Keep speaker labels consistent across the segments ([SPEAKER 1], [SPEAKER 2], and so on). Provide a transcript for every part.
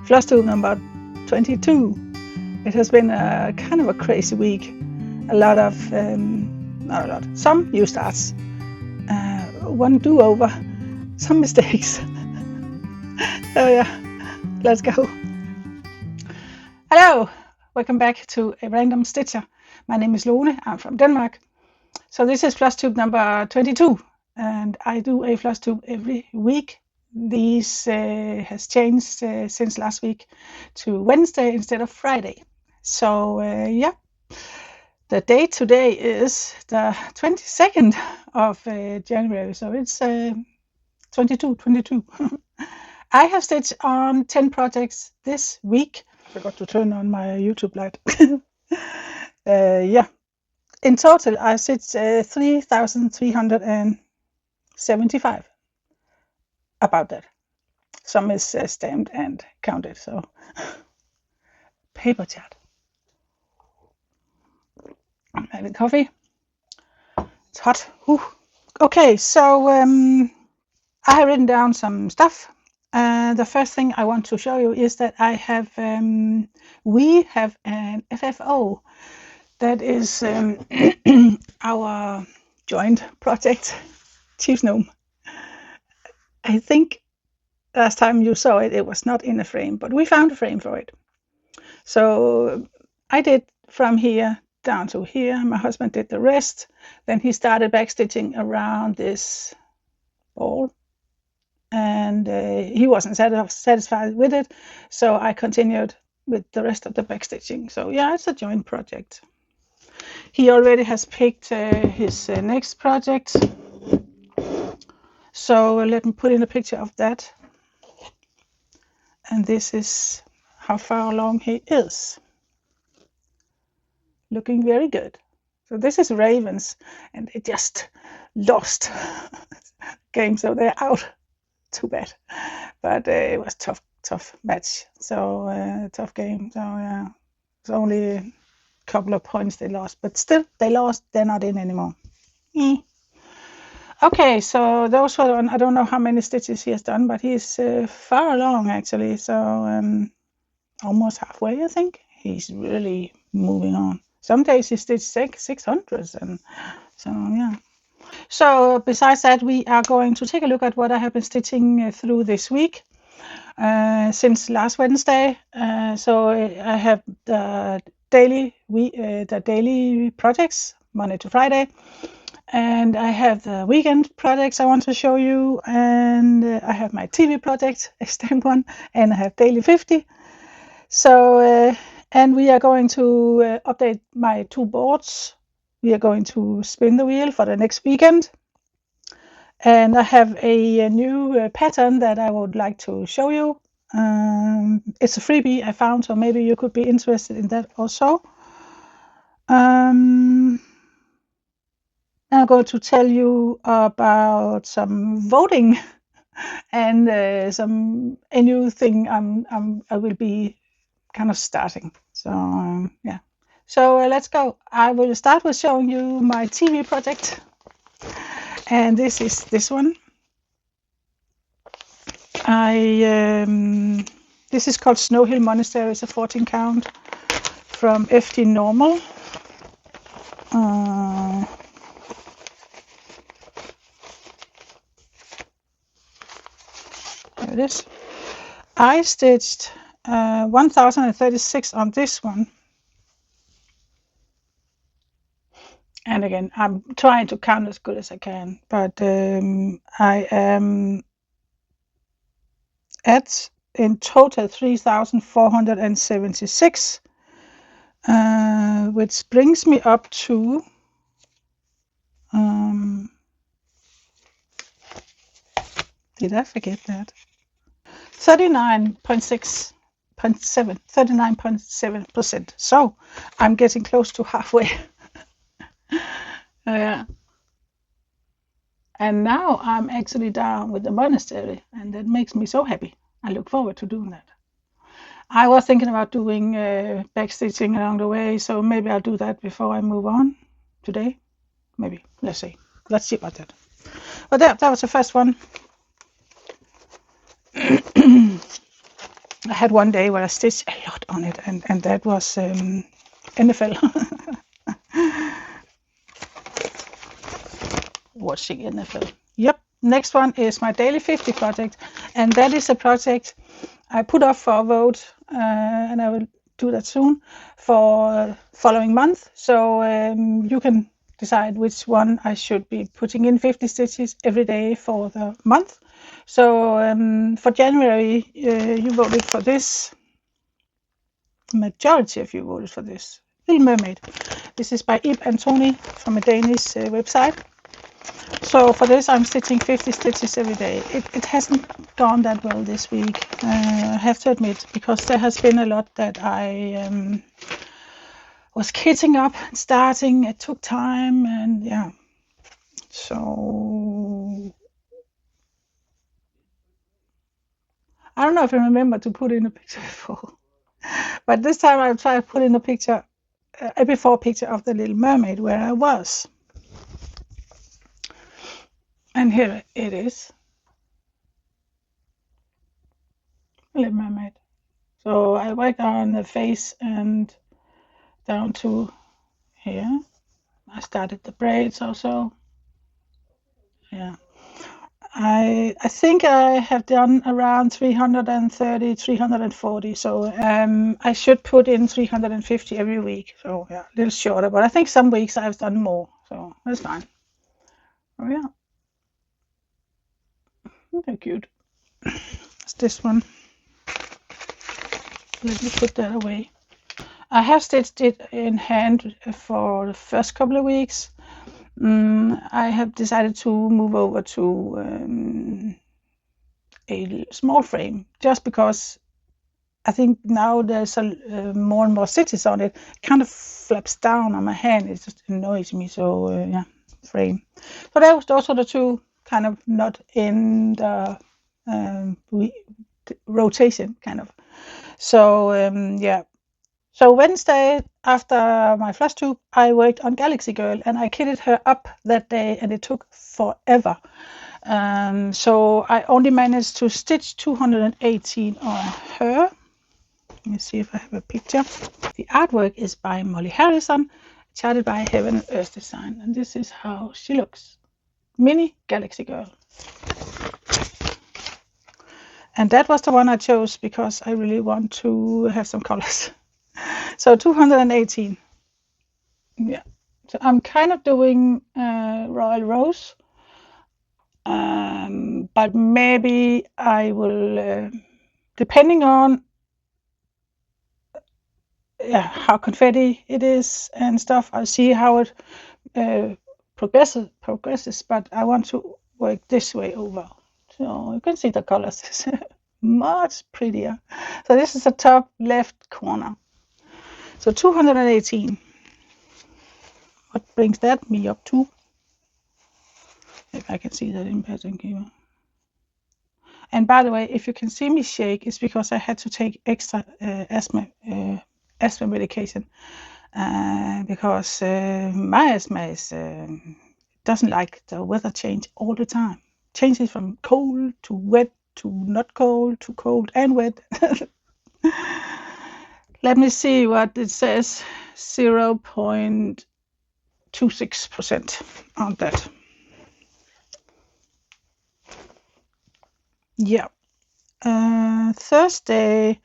[SPEAKER 1] FLOSSTUBE number 22. It has been a kind of a crazy week. A lot of, not a lot, some new starts, one do-over, some mistakes. So yeah, let's go. Hello, welcome back to a random stitcher. My name is Lone, I'm from Denmark. So this is FLOSSTUBE number 22, and I do a FLOSSTUBE every week. These has changed since last week to Wednesday instead of Friday. So yeah, the date today is the 22nd of January, so it's 22. I have stitched on 10 projects this week. Forgot to turn on my YouTube light. Yeah, in total I stitched 3,375. About that. Some is stamped and counted, so paper chat. I'm having coffee. It's hot. Okay, so I have written down some stuff. The first thing I want to show you is that I have we have an FFO that is our joint project, Chief's Gnome. I think last time you saw it, it was not in a frame, but we found a frame for it. So I did from here down to here. My husband did the rest. Then he started backstitching around this ball, and he wasn't satisfied with it, so I continued with the rest of the backstitching. So yeah, it's a joint project. He already has picked his next project, so let me put in a picture of that. And this is how far along he is. Looking very good. So this is Ravens, and they just lost game, so they're out. Too bad, but it was tough match. So tough game. So yeah, it's only a couple of points they lost, but still they lost. They're not in anymore. Okay, so those were on. I don't know how many stitches he has done, but he's far along actually. So almost halfway, I think. He's really moving on. Some days he stitched 600s, and so yeah. So besides that, we are going to take a look at what I have been stitching through this week since last Wednesday. So I have the daily projects Monday to Friday, and I have the weekend projects I want to show you, and I have my TV project, a stamped one, and I have daily 50. So and we are going to update my 2 boards. We are going to spin the wheel for the next weekend. And I have a new pattern that I would like to show you. It's a freebie I found, so maybe you could be interested in that also. I'm going to tell you about some voting and a new thing I will be kind of starting. So yeah. So let's go. I will start with showing you my TV project. And this is this one. This is called Snow Hill Monastery. It's a 14 count from FD Normal. Here it is. I stitched 1036 on this one. And again, I'm trying to count as good as I can, but I am at in total 3,476, which brings me up to did I forget that? 39.7%. So I'm getting close to halfway. Yeah. And now I'm actually down with the monastery, and that makes me so happy. I look forward to doing that. I was thinking about doing backstitching along the way, so maybe I'll do that before I move on today. Maybe. Let's see. Let's see about that. But that was the first one. I had one day where I stitched a lot on it, and that was NFL. Watching NFL. Yep. Next one is my Daily 50 project, and that is a project I put up for a vote, and I will do that soon for following month. So you can decide which one I should be putting in 50 stitches every day for the month. So for January, you voted for this. Majority of you voted for this. Little Mermaid. This is by Ib and Tony from a Danish website. So for this, I'm stitching 50 stitches every day. It hasn't gone that well this week, I have to admit, because there has been a lot that I was catching up and starting. It took time, and yeah. So I don't know if I remember to put in a picture before, but this time I'll try to put in a picture, a before picture of the Little Mermaid where I was. And here it is. Little Mermaid. So I worked on the face and down to here. I started the braids also. Yeah. I think I have done around 330, 340. So I should put in 350 every week. So yeah, a little shorter, but I think some weeks I've done more. So that's fine. Oh yeah. Very cute. It's this one. Let me put that away. I have stitched it in hand for the first couple of weeks. I have decided to move over to a small frame just because I think now there's more and more stitches on it. It kind of flaps down on my hand. It just annoys me. So yeah, frame. So those are the two kind of not in the rotation kind of. So yeah. So Wednesday after my FLOSSTUBE, I worked on Galaxy Girl, and I kitted her up that day, and it took forever. So I only managed to stitch 218 on her. Let me see if I have a picture. The artwork is by Molly Harrison, charted by Heaven Earth Design, and this is how she looks. Mini Galaxy Girl. And that was the one I chose because I really want to have some colors. So 218. Yeah. So I'm kind of doing Royal Rose. But maybe I will, depending on how confetti it is and stuff, I'll see how it progresses. But I want to work this way over. So you can see the colors. It's much prettier. So this is the top left corner. So 218. What brings that me up to? If I can see that in pattern keeper. And by the way, if you can see me shake, it's because I had to take extra asthma medication because my asthma doesn't like the weather change all the time. Changes from cold to wet to not cold to cold and wet. Let me see what it says. 0.26% on that. Yeah. Thursday,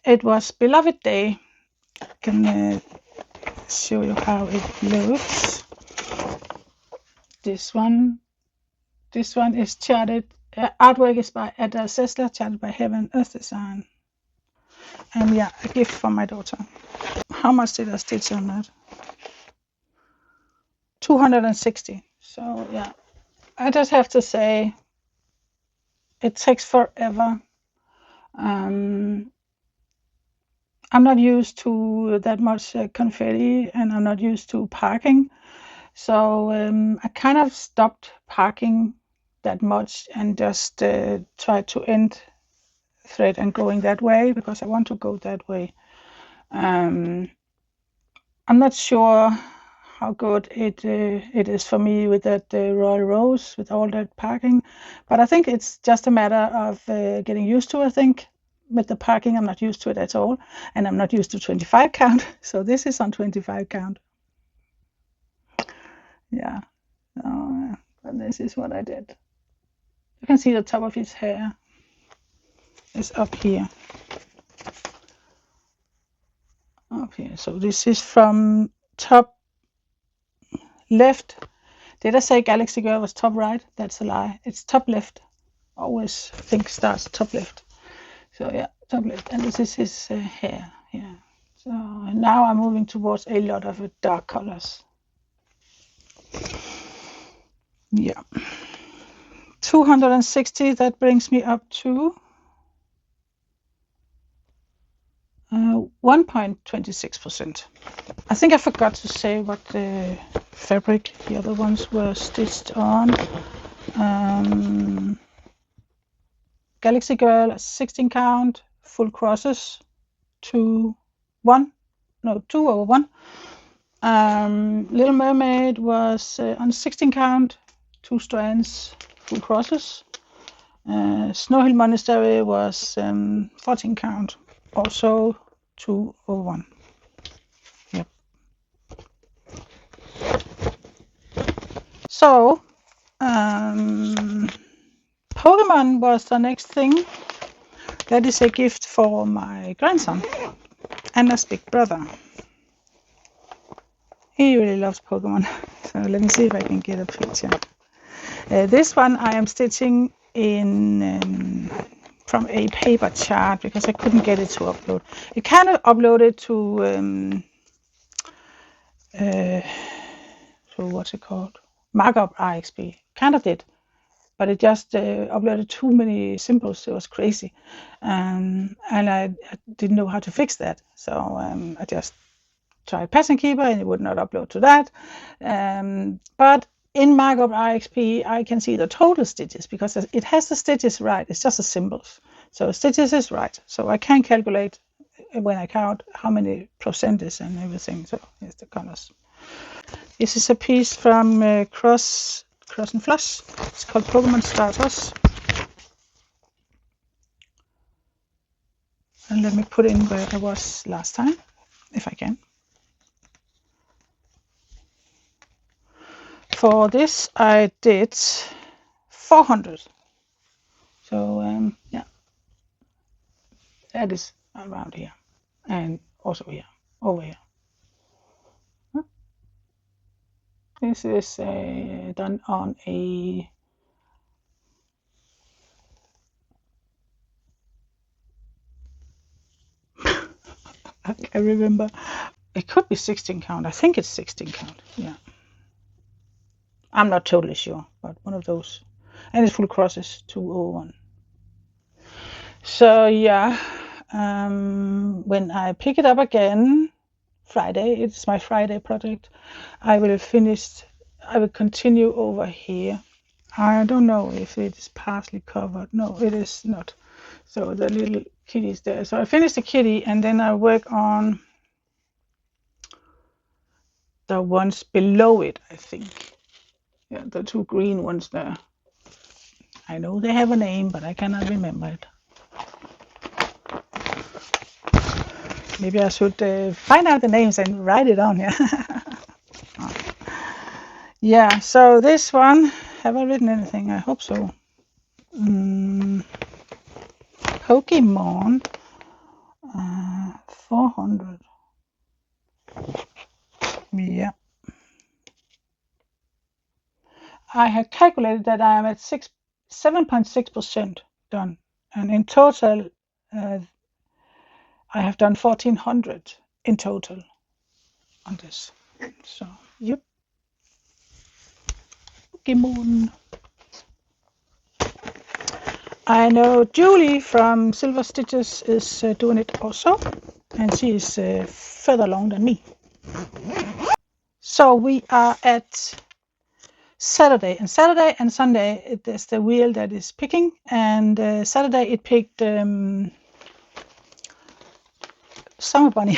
[SPEAKER 1] it was Beloved Day. I can show you how it looks. This one is charted. Artwork is by Ada Sessler, charted by Heaven Earth Design. And yeah, a gift from my daughter. How much did I stitch on that? 260. So yeah, I just have to say, it takes forever. I'm not used to that much confetti, and I'm not used to parking. So I kind of stopped parking that much and just tried to end thread and going that way because I want to go that way. I'm not sure how good it is for me with that Royal Rose with all that parking, but I think it's just a matter of getting used to, I think. with the parking, I'm not used to it at all, and I'm not used to 25 count, so this is on 25 count. Yeah, but this is what I did. You can see the top of his hair is up here. Up here. So this is from top left. Did I say Galaxy Girl was top right? That's a lie. It's top left. Always think starts top left. So yeah, top left. And this is his hair. Yeah. So now I'm moving towards a lot of dark colors. Yeah. 260, that brings me up to 1.26%. I think I forgot to say what the fabric the other ones were stitched on. Galaxy Girl 16 count, full crosses, 2 over 1. Little Mermaid was on 16 count, 2 strands, full crosses. Snow Hill Monastery was 14 count, also 2 over 1. Yep. So Pokemon was the next thing. That is a gift for my grandson, Anna's big brother. He really loves Pokemon. So let me see if I can get a picture. This one I am stitching in from a paper chart because I couldn't get it to upload. It kind of uploaded to what's it called? Markup RXP. Kind of did. But it just uploaded too many symbols. It was crazy. And I didn't know how to fix that. So I just tried Pattern Keeper and it would not upload to that. But in Markup RXP, I can see the total stitches because it has the stitches right. It's just the symbols. So stitches is right. So I can calculate when I count how many percentages and everything. So here's the colors. This is a piece from Cross and Floss. It's called Pokemon Starters. And let me put in where I was last time, if I can. For this, I did 400. So yeah, that is around here, and also here, over here. This is done on a I can't remember. It could be 16 count. I think it's 16 count. Yeah. I'm not totally sure, but one of those. And it's full crosses, 201. So yeah, when I pick it up again, Friday, it's my Friday project, I will continue over here. I don't know if it is partially covered. No, it is not. So the little kitty is there. So I finish the kitty and then I work on the ones below it, I think. Yeah, the 2 green ones there. I know they have a name, but I cannot remember it. Maybe I should find out the names and write it on here. Yeah, so this one, have I written anything? I hope so. Pokemon 400. Yeah. I have calculated that I am at 7.6% done. And in total, I have done 1400 in total on this. So, yep. Pokemon. I know Julie from Silver Stitches is doing it also, and she is further along than me. So we are at Saturday, and Sunday it is the wheel that is picking, and Saturday it picked Summer Bunny.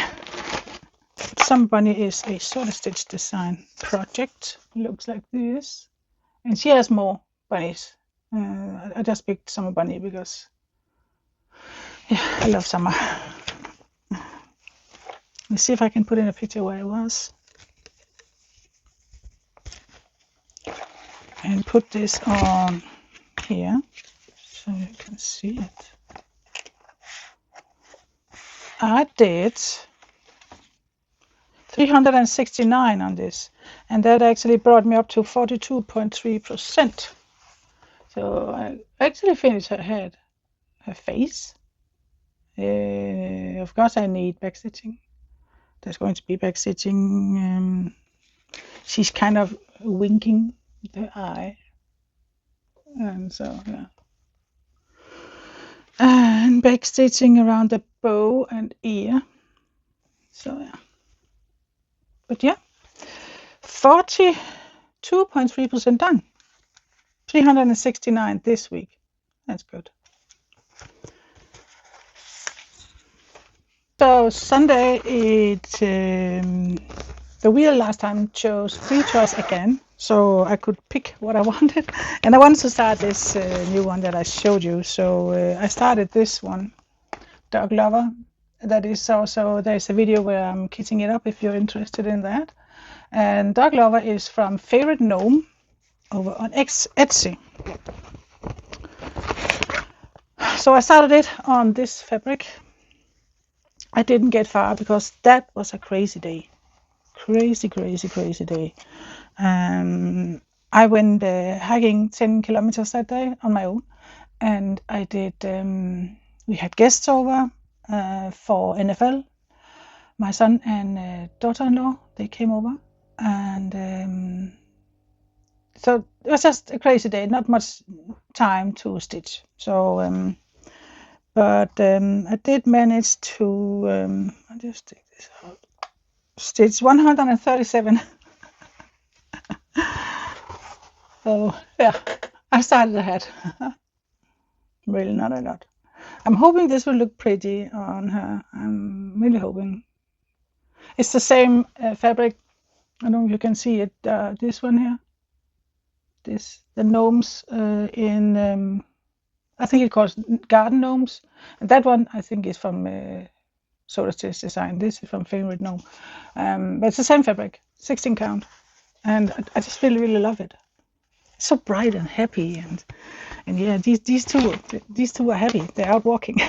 [SPEAKER 1] Summer Bunny is a Sword Stitch design project. Looks like this, and she has more bunnies. I just picked Summer Bunny because Yeah, I love summer. Let's see if I can put in a picture where I was. And put this on here so you can see it. I did 369 on this, and that actually brought me up to 42.3%. So I actually finished her head, her face. Of course I need backstitching. There's going to be backstitching. She's kind of winking the eye, and so yeah. And backstitching around the bow and ear. So yeah. But yeah, 42.3% done. 369 this week. That's good. So Sunday, the wheel last time chose free choice again, so I could pick what I wanted, and I wanted to start this new one that I showed you. So I started this one, Dog Lover. That is also, there's a video where I'm kitting it up if you're interested in that. And Dog Lover is from Favorite Gnome over on Etsy. So I started it on this fabric. I didn't get far because that was a crazy day. Crazy day. I went hiking 10 kilometers that day on my own, and I did. We had guests over for NFL. My son and daughter-in-law, they came over, and so it was just a crazy day. Not much time to stitch. So, but I did manage to. I'll just take this out. Stitch 137. So yeah, I started ahead. Really not a lot. I'm hoping this will look pretty on her. I'm really hoping. It's the same fabric. I don't know if you can see it. This one here. The gnomes in. I think it calls garden gnomes. And that one I think is from Soda Stitch Design. This is from Favorite Gnome. But it's the same fabric, 16 count. And I just really love it. It's so bright and happy, and yeah, these two are happy. They're out walking.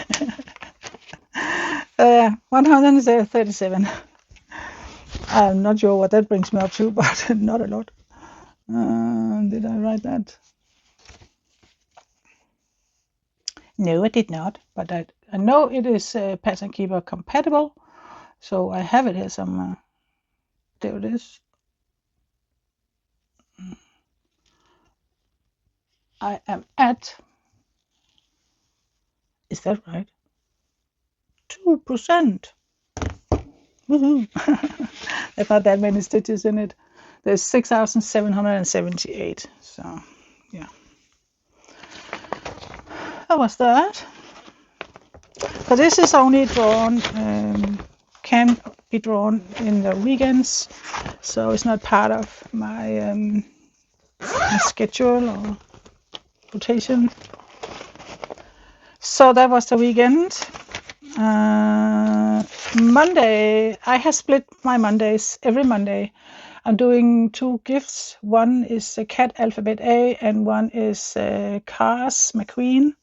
[SPEAKER 1] 137. I'm not sure what that brings me up to, but not a lot. Did I write that? No, I did not, but I know it is Pattern Keeper compatible, so I have it here somewhere. There it is. I am at, is that right? 2%. Woohoo! There's not that many stitches in it. There's 6,778. So, yeah. That was that. So this is only drawn, can be drawn in the weekends. So it's not part of my, my schedule or rotation. So that was the weekend. Monday, I have split my Mondays every Monday. I'm doing 2 gifts. One is a Cat Alphabet A, and one is Cars McQueen.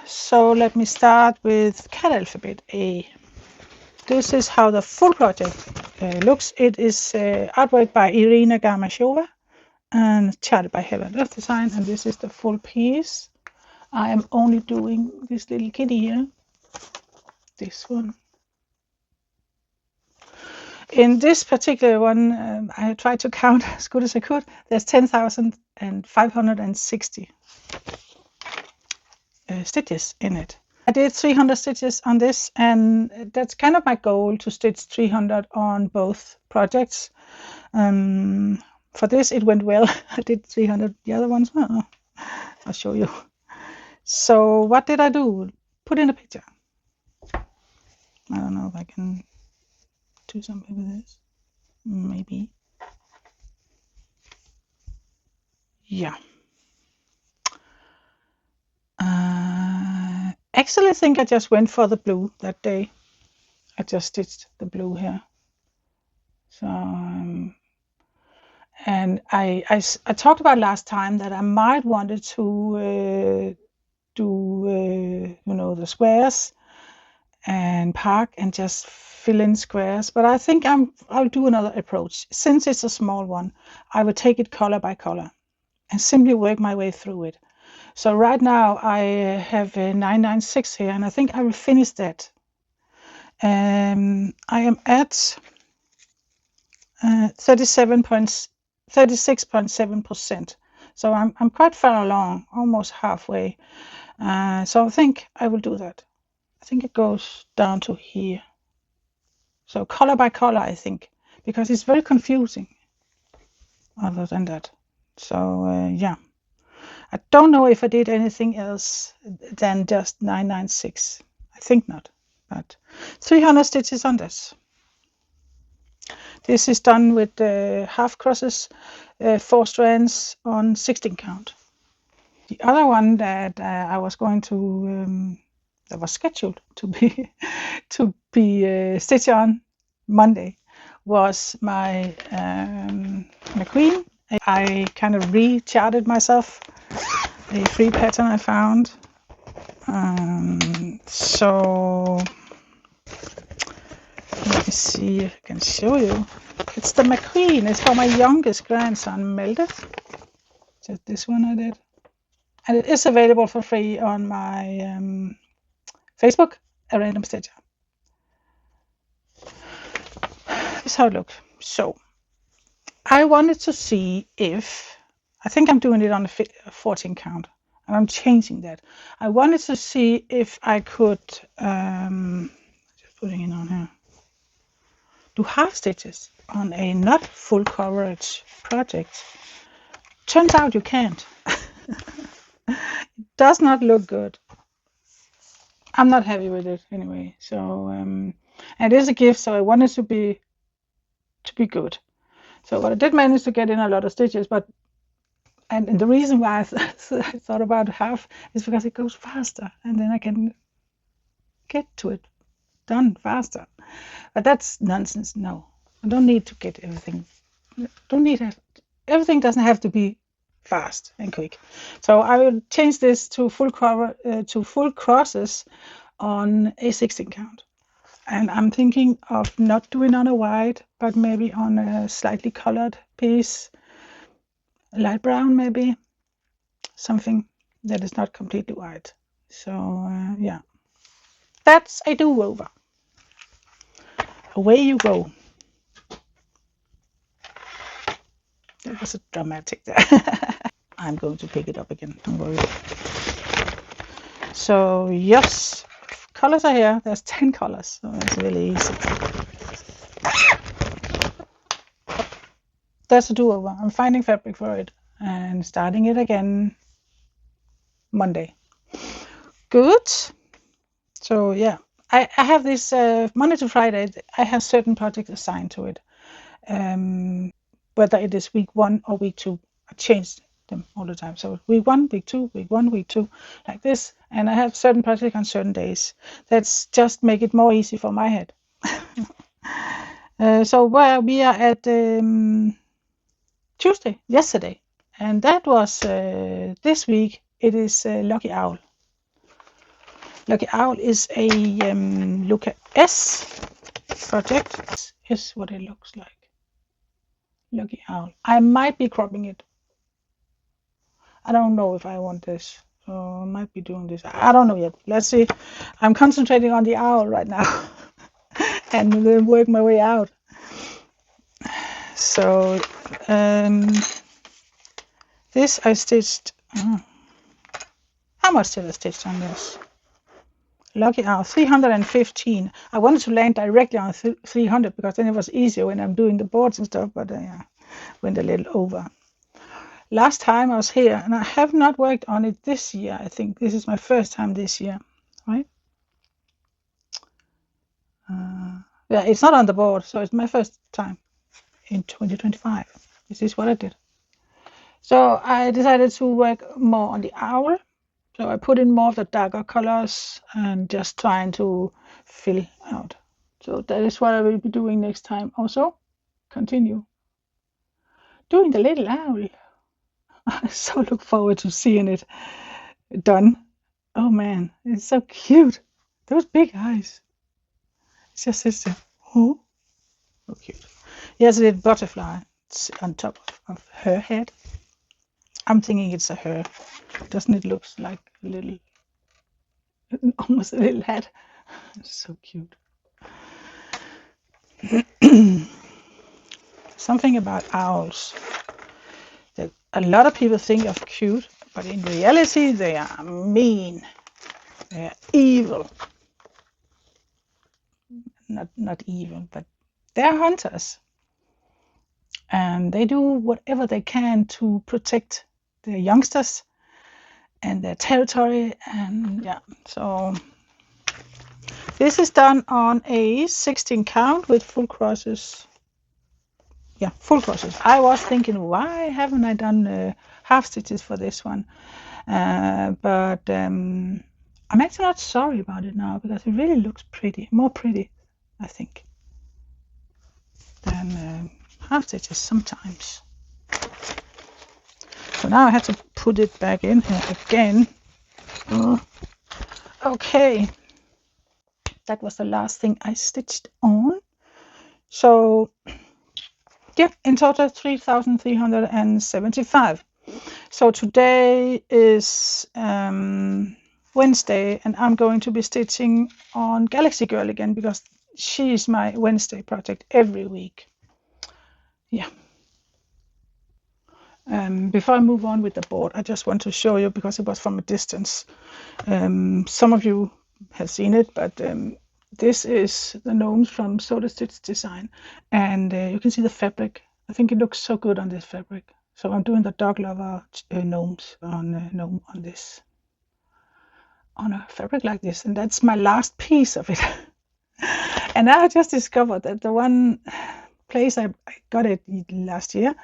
[SPEAKER 1] So let me start with Cat Alphabet A. This is how the full project looks. It is artwork by Irina Gamashova and charted by Heaven of Design, and this is the full piece. I am only doing this little kitty here. This one. In this particular one, I tried to count as good as I could. There's 10,560 stitches in it. I did 300 stitches on this, and that's kind of my goal, to stitch 300 on both projects. For this, it went well. I did 300. The other ones, I'll show you. So what did I do? Put in a picture. I don't know if I can do something with this. Maybe. Yeah. Actually, I think I just went for the blue that day. I just stitched the blue here. So, and I talked about last time that I might wanted to do, the squares and park and just fill in squares. But I think I'll do another approach. Since it's a small one, I will take it color by color and simply work my way through it. So right now I have a 996 here, and I think I will finish that. I am at 36.7%. So I'm quite far along, almost halfway. So I think I will do that. I think it goes down to here. So color by color, I think, because it's very confusing other than that. So yeah, I don't know if I did anything else than just 996. I think not, but 300 stitches on this. This is done with half crosses, 4 strands on 16 count. The other one that I was going to, that was scheduled to be stitched on Monday, was my McQueen. I kind of recharted myself, a free pattern I found. So let me see if I can show you. It's the McQueen. It's for my youngest grandson, Melted. Just this one I did. And it is available for free on my Facebook, A Random Stitcher. This is how it looks. So I wanted to see if, I think I'm doing it on a 14 count, and I'm changing that. I wanted to see if I could, just putting it on here, do half stitches on a not full coverage project. Turns out you can't. It does not look good. I'm not happy with it anyway. So and it is a gift, so I want it to be good. So but I did manage to get in a lot of stitches, but and the reason why I thought about half is because it goes faster, and then I can get to it done faster. But that's nonsense. No, I don't need to get everything. Don't need it. Everything doesn't have to be fast and quick. So I will change this to full cover to full crosses on a 16 count. And I'm thinking of not doing on a white, but maybe on a slightly colored piece, light brown maybe, something that is not completely white. So yeah, that's a do-over. Away you go. That was a dramatic there. I'm going to pick it up again, don't worry. So yes, colors are here. There's 10 colors, so it's really easy. That's a do-over. I'm finding fabric for it and starting it again Monday. Good. So yeah, I have this Monday to Friday. I have certain projects assigned to it. Whether it is week 1 or week 2, I change them all the time. So week 1, week 2, week 1, week 2, like this. And I have certain projects on certain days. That's just make it more easy for my head. So where we are at Tuesday, yesterday, and that was this week. It is Lucky Owl. Lucky Owl is a Luca S project. This is what it looks like. Lucky Owl. I might be cropping it. I don't know if I want this, so I might be doing this. I don't know yet. Let's see. I'm concentrating on the owl right now and then work my way out. So this I stitched. How much did I stitch on this? Lucky Owl, 315. I wanted to land directly on 300 because then it was easier when I'm doing the boards and stuff, but yeah, went a little over. Last time I was here, and I have not worked on it this year. I think this is my first time this year, right? Yeah, it's not on the board, so it's my first time in 2025. This is what I did. So I decided to work more on the owl. So I put in more of the darker colors and just trying to fill out. So that is what I will be doing next time. Also, continue doing the little owl. I so look forward to seeing it done. Oh man, it's so cute. Those big eyes. It's just sits there. Oh, so cute. Yes, a little butterfly on top of her head. I'm thinking it's a her. Doesn't it look like a little, almost a little head? It's so cute. Something about owls that a lot of people think of cute, but in reality they are mean. They are evil. Not evil, but they're hunters. And they do whatever they can to protect their youngsters and their territory. And yeah, so this is done on a 16 count with full crosses. Yeah, full crosses. I was thinking, why haven't I done half stitches for this one? But I'm actually not sorry about it now, because it really looks pretty, more pretty, I think, than half stitches sometimes. So now I have to put it back in here again. Okay, that was the last thing I stitched on. So yeah, in total 3,375. So today is Wednesday, and I'm going to be stitching on Galaxy Girl again, because she is my Wednesday project every week. Yeah. Before I move on with the board, I just want to show you, because it was from a distance. Some of you have seen it, but this is the gnomes from Soda Stitch Design, and you can see the fabric. I think it looks so good on this fabric. So I'm doing the dog lover gnomes on this, on a fabric like this, and that's my last piece of it. And now I just discovered that the one place I got it last year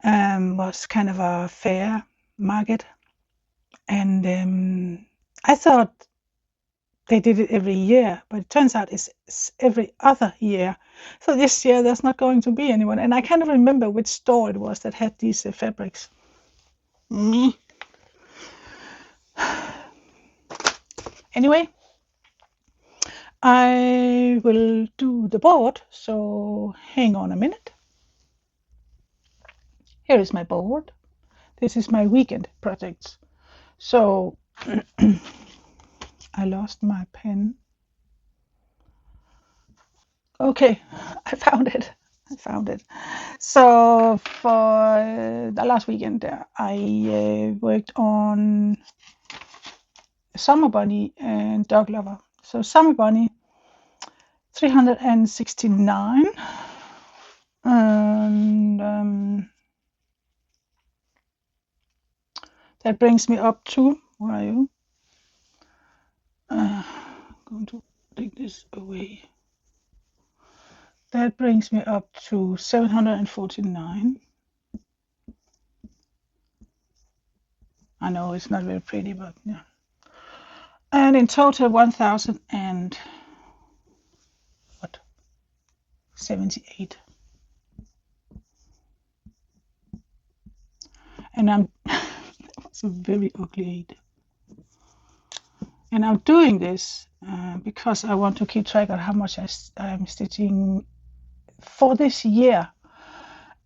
[SPEAKER 1] was kind of a fair market, and I thought they did it every year, but it turns out it's every other year. So this year there's not going to be anyone, and I can't remember which store it was that had these fabrics. Anyway, I will do the board, so hang on a minute. Here is my board. This is my weekend projects. So I lost my pen. Okay, I found it. So for the last weekend, I worked on Summer Bunny and Dog Lover. So Summer Bunny, 369, and that brings me up to, where are you? I'm going to take this away. That brings me up to 749. I know it's not very pretty, but yeah. And in total 1,078. And I'm it's a very ugly 8. And I'm doing this because I want to keep track of how much I'm stitching for this year.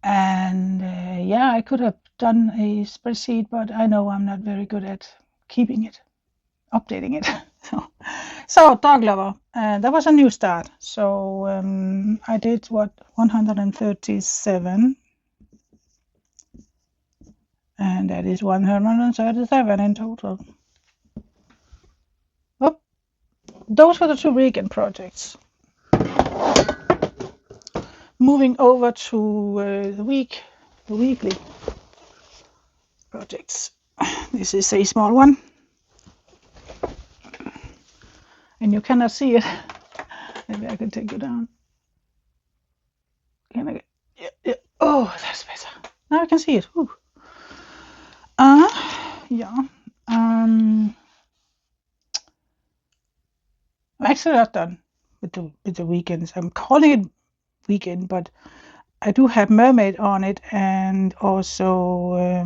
[SPEAKER 1] And yeah, I could have done a spreadsheet, but I know I'm not very good at keeping it, updating it. So Dog Lover, that was a new start. So I did 137, and that is 137 in total. Oh, those were the 2 weekend projects. Moving over to the weekly projects. This is a small one, and you cannot see it. Maybe I can take you down. Can I get? Yeah. Oh, that's better. Now I can see it. Yeah. I'm actually not done with the weekends. I'm calling it weekend, but I do have mermaid on it, and also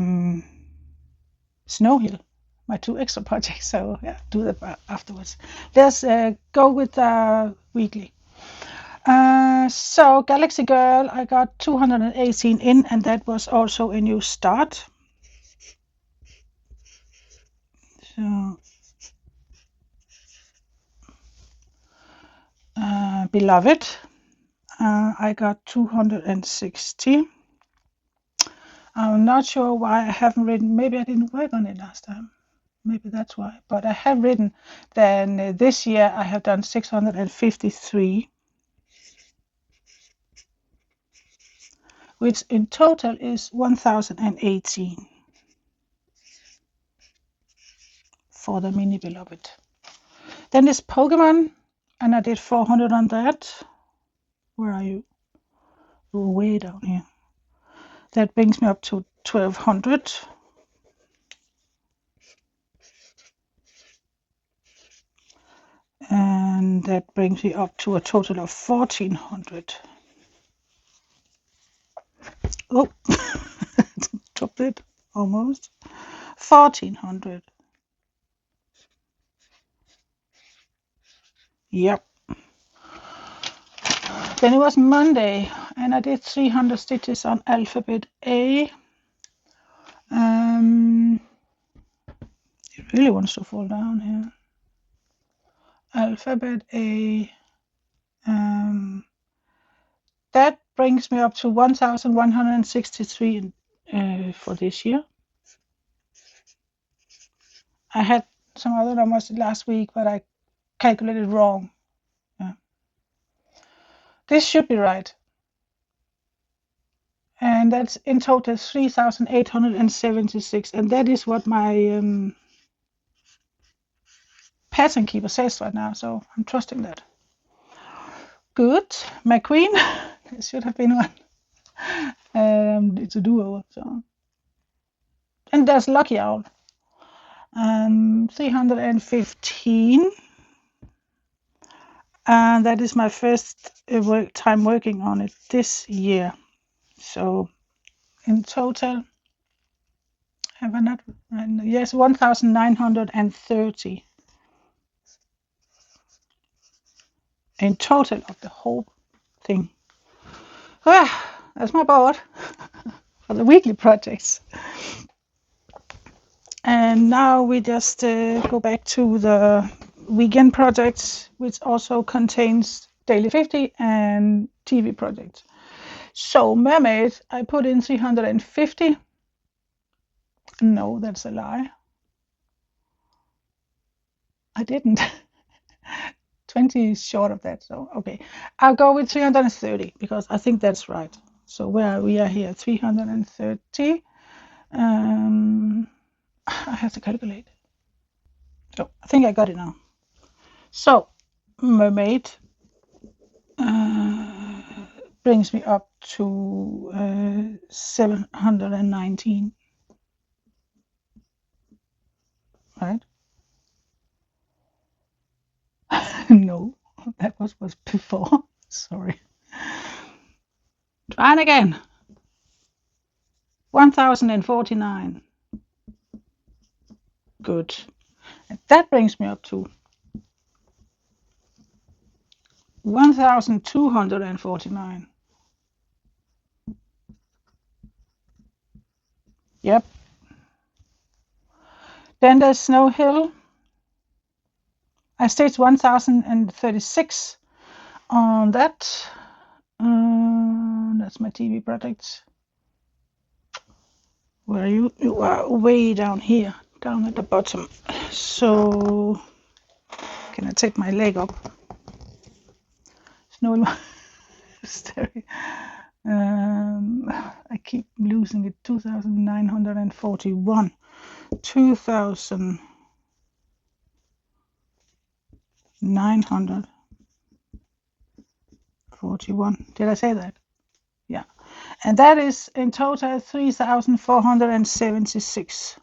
[SPEAKER 1] Snow Hill, my 2 extra projects. So yeah, do that afterwards. Let's go with weekly. So Galaxy Girl, I got 218 in, and that was also a new start. So Beloved, I got 260. I'm not sure why I haven't written. Maybe I didn't work on it last time. Maybe that's why. But I have written. Then this year I have done 653, which in total is 1018 for the mini Beloved. Then there's Pokemon, and I did 400 on that. Where are you? You're way down here. That brings me up to 1200. And that brings me up to a total of 1400. Oh, dropped it almost. 1400. Yep. Then it was Monday, and I did 300 stitches on alphabet A. It really wants to fall down here. Alphabet A. That brings me up to 1163 for this year. I had some other numbers last week, but I calculated wrong. Yeah. This should be right. And that's in total 3,876, and that is what my pattern keeper says right now, so I'm trusting that. Good. McQueen, it should have been one. It's a duo. So. And there's Lucky Owl. 315. And that is my first time working on it this year. So in total, have I not? Yes, 1,930 in total of the whole thing. That's my board for the weekly projects. And now we just go back to the weekend projects, which also contains daily 50 and TV projects. So Mermaid, I put in 350. No, that's a lie. I didn't. 20 is short of that, so okay. I'll go with 330 because I think that's right. So where we are here, 330. I have to calculate. So I think I got it now. So Mermaid brings me up to 719. Right? No, that was before. Sorry. Try it again. 1049. Good. And that brings me up to 1249. Yep. Then there's Snow Hill. I staged 1036 on that. That's my TV project. Where are you? You are way down here, down at the bottom. So can I take my leg up? Snow Hill. I keep losing it. 2,941. 2,941. Did I say that? Yeah. And that is in total 3,476.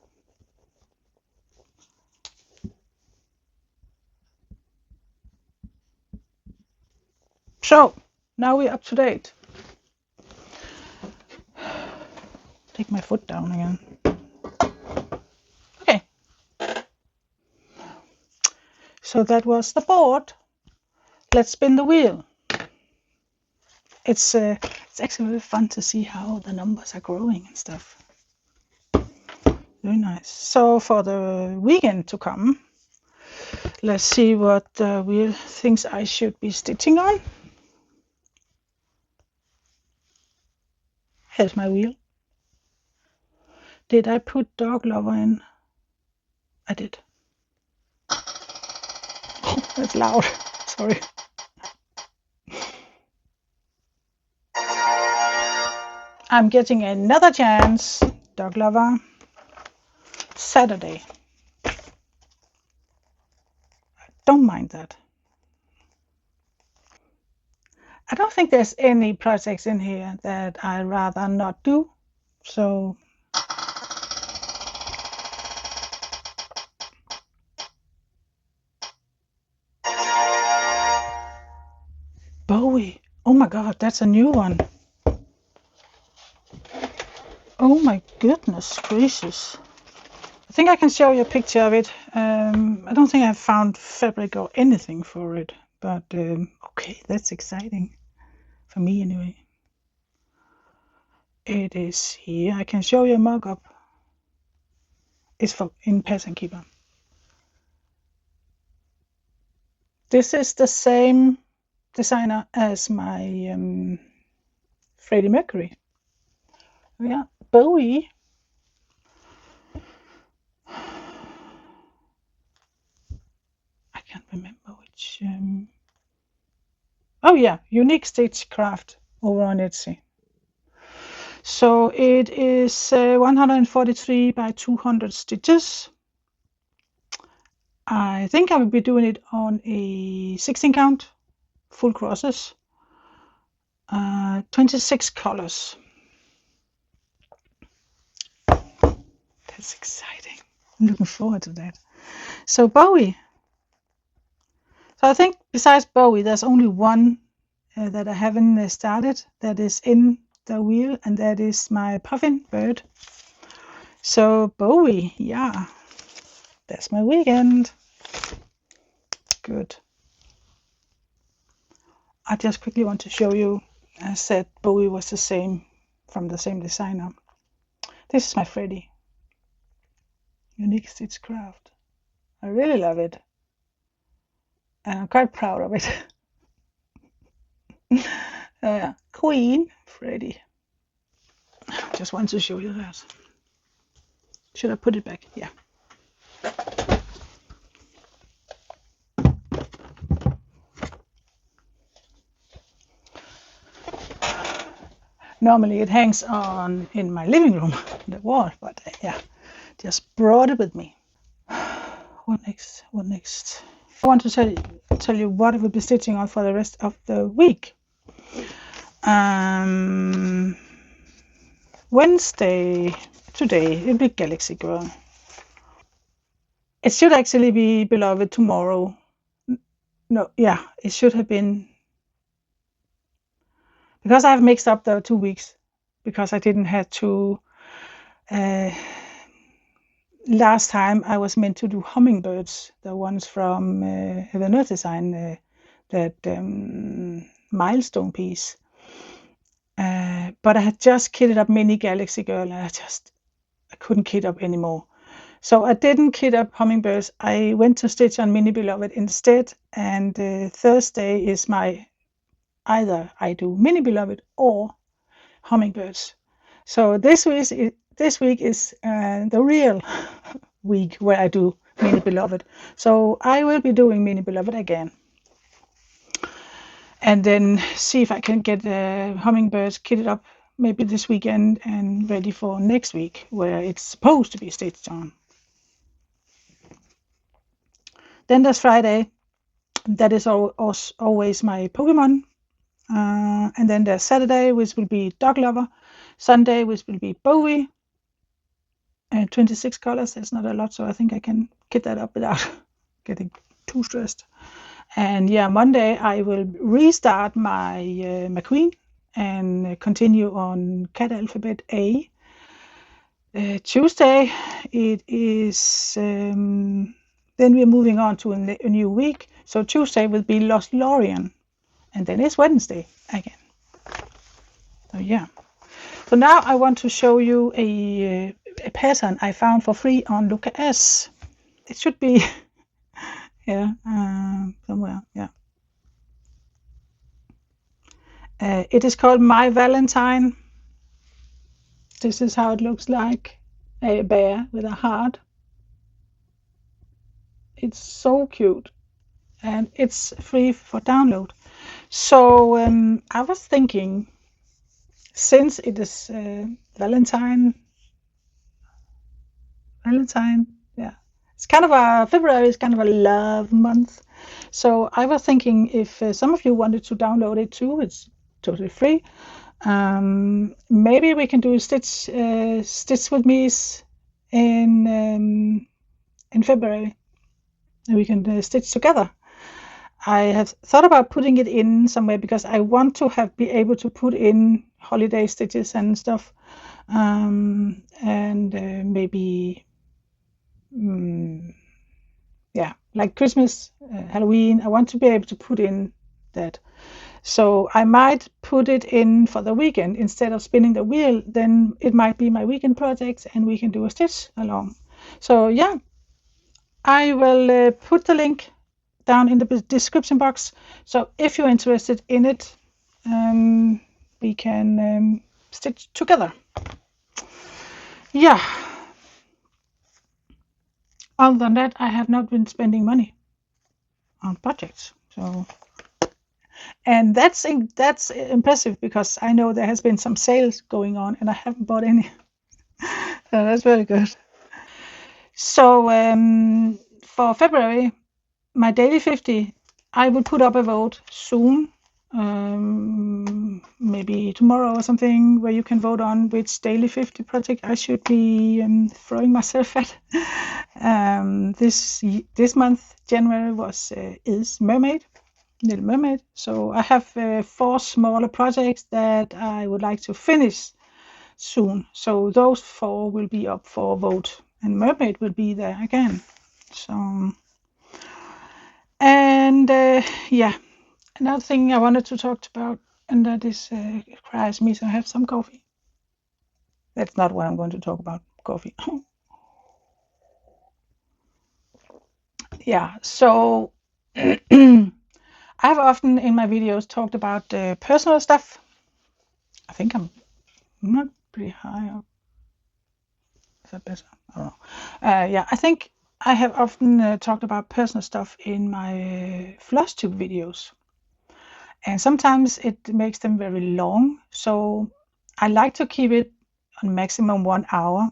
[SPEAKER 1] So now we're up to date. Take my foot down again. Okay. So that was the board. Let's spin the wheel. It's actually really fun to see how the numbers are growing and stuff. Very nice. So for the weekend to come, let's see what the wheel thinks I should be stitching on. Here's my wheel. Did I put Dog Lover in? I did. Oh, that's loud. Sorry. I'm getting another chance. Dog Lover. Saturday. Don't mind that. I don't think there's any projects in here that I'd rather not do. So Bowie. Oh my god, that's a new one. Oh my goodness gracious. I think I can show you a picture of it. I don't think I've found fabric or anything for it, but okay, that's exciting for me anyway. It is here. I can show you a mock-up. It's in Pattern Keeper. This is the same designer as my Freddie Mercury. Yeah, Bowie. I can't remember which. Oh yeah, Unique Stitchcraft over on Etsy. So it is 143 by 200 stitches. I think I will be doing it on a 16 count, full crosses, 26 colors. That's exciting. I'm looking forward to that. So Bowie. So I think besides Bowie, there's only one that I haven't started that is in the wheel, and that is my puffin bird. So Bowie, yeah, that's my weekend. Good. I just quickly want to show you. I said Bowie was the same, from the same designer. This is my Freddie. Unique Stitchcraft. I really love it. And I'm quite proud of it. Queen Freddie. Just want to show you that. Should I put it back? Yeah. Normally it hangs on in my living room, the wall, but yeah, just brought it with me. What next? What next? I want to tell you what I will be stitching on for the rest of the week. Wednesday, today, it'll be Galaxy Girl. It should actually be Beloved tomorrow. No, yeah, it should have been. Because I've mixed up the 2 weeks, because I didn't have to. Last time I was meant to do hummingbirds, the ones from the Nerd Design, that milestone piece. But I had just kitted up Mini Galaxy Girl, and I couldn't kit up anymore. So I didn't kit up hummingbirds. I went to stitch on Mini Beloved instead, and Thursday is either I do Mini Beloved or hummingbirds. So this week is the real week where I do Mini Beloved. So I will be doing Mini Beloved again. And then see if I can get hummingbirds kitted up maybe this weekend and ready for next week, where it's supposed to be stitched on. Then there's Friday. That is always my Pokemon. And then there's Saturday, which will be Dog Lover. Sunday, which will be Bowie. 26 colors, that's not a lot, so I think I can kit that up without getting too stressed. And yeah, Monday I will restart my McQueen and continue on cat alphabet A. Tuesday it is then we're moving on to a new week. So Tuesday will be Lost Lorien, and then it's Wednesday again. So yeah. So now I want to show you a pattern I found for free on Luca S. It should be here somewhere. Yeah. It is called My Valentine. This is how it looks like. A bear with a heart. It's so cute, and it's free for download. So I was thinking, since it is Valentine, yeah, it's kind of a February is kind of a love month. So I was thinking if some of you wanted to download it too, it's totally free. Maybe we can do stitch with me's in February. And we can stitch together. I have thought about putting it in somewhere because I want to be able to put in holiday stitches and stuff, and maybe yeah, like Christmas, Halloween. I want to be able to put in that. So I might put it in for the weekend instead of spinning the wheel. Then it might be my weekend project, and we can do a stitch along. So yeah, I will put the link down in the description box. So if you're interested in it, we can stitch together. Yeah. Other than that, I have not been spending money on projects. So, and that's impressive because I know there has been some sales going on, and I haven't bought any. So that's very good. So for February, my daily 50, I will put up a vote soon, maybe tomorrow or something, where you can vote on which daily 50 project I should be throwing myself at. This month, January, is Mermaid, Little Mermaid. So I have 4 smaller projects that I would like to finish soon. So those 4 will be up for vote, and Mermaid will be there again. So. And yeah, another thing I wanted to talk about, and that is requires me to have some coffee. That's not what I'm going to talk about, coffee. Yeah, so I've often in my videos talked about personal stuff. I think I'm not pretty high up. Is that better? I don't know. Yeah, I think I have often talked about personal stuff in my FLOSSTUBE videos. And sometimes it makes them very long. So I like to keep it on maximum 1 hour.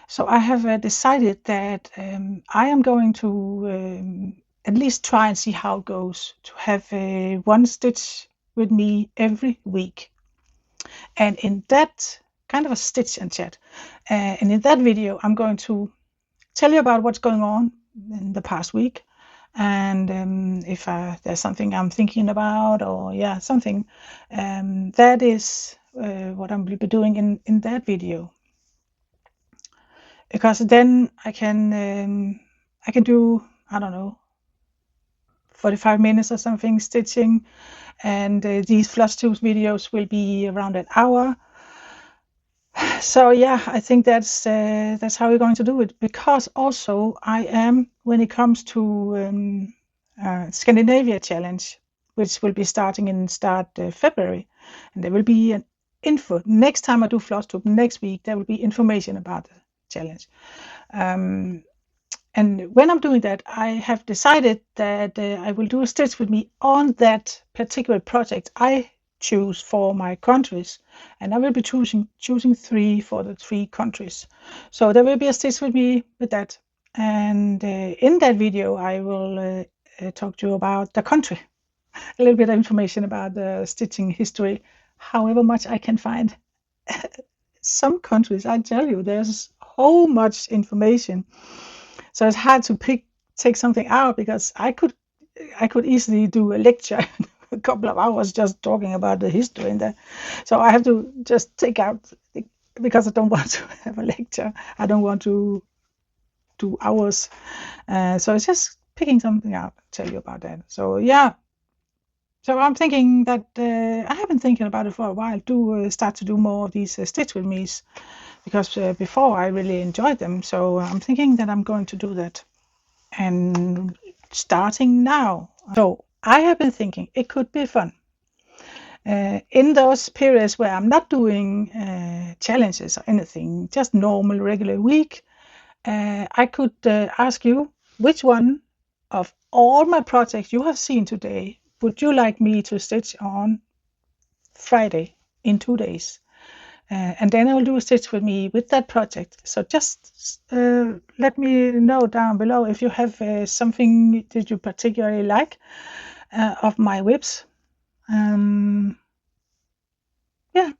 [SPEAKER 1] So I have decided that I am going to at least try and see how it goes to have one stitch with me every week. And in that kind of a stitch and chat, and in that video, I'm going to tell you about what's going on in the past week. And if there's something I'm thinking about, or yeah, something, that is what I'm will be doing in that video. Because then I can do, I don't know, 45 minutes or something stitching, and these FLOSSTUBE videos will be around an hour. So yeah, I think that's how we're going to do it. Because also I am, when it comes to Scandinavia challenge, which will be starting in February, and there will be an info next time I do FLOSSTUBE next week. There will be information about the challenge. And when I'm doing that, I have decided that I will do a stitch with me on that particular project I choose for my countries, and I will be choosing 3 for the 3 countries. So there will be a stitch with me with that, and in that video I will talk to you about the country, a little bit of information about the stitching history, however much I can find. Some countries, I tell you, there's so much information, so it's hard to take something out, because I could I could easily do a lecture, a couple of hours just talking about the history in there. So I have to just take out, because I don't want to have a lecture. I don't want to do hours. So it's just picking something out, tell you about that. So yeah. So I'm thinking that I have been thinking about it for a while. To start to do more of these stitch with me's, because before I really enjoyed them. So I'm thinking that I'm going to do that, and starting now. So I have been thinking it could be fun in those periods where I'm not doing challenges or anything, just normal regular week. I could ask you, which one of all my projects you have seen today would you like me to stitch on Friday in 2 days? And then I will do a stitch with me with that project. So just let me know down below if you have something that you particularly like of my whips. Yeah,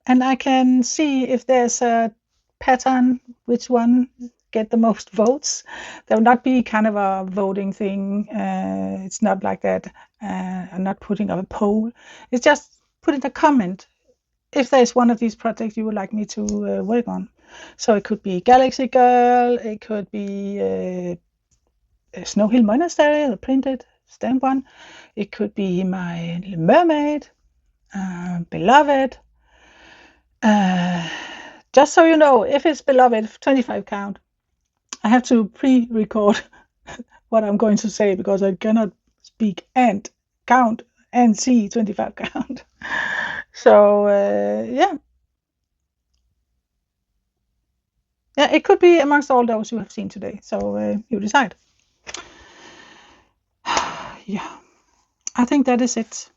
[SPEAKER 1] and I can see if there's a pattern, which one get the most votes. There will not be kind of a voting thing. It's not like that. I'm not putting up a poll. It's just putting a comment if there's one of these projects you would like me to work on. So it could be Galaxy Girl, it could be Snow Hill Monastery, the printed stamp one. It could be my Mermaid, Beloved. Just so you know, if it's Beloved 25 count, I have to pre-record what I'm going to say, because I cannot speak and count and see 25 count. So yeah, it could be amongst all those you have seen today. So you decide. Yeah, I think that is it.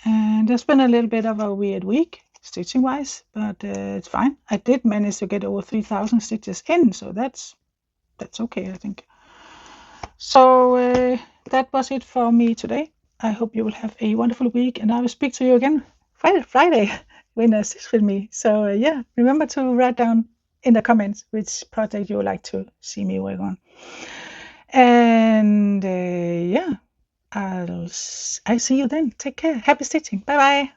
[SPEAKER 1] And there's been a little bit of a weird week stitching wise, but it's fine. I did manage to get over 3,000 stitches in, so that's okay, I think. So that was it for me today. I hope you will have a wonderful week, and I will speak to you again Friday when I stitch with me. So yeah, remember to write down in the comments which project you would like to see me work on. And yeah, I see you then. Take care. Happy stitching. Bye bye.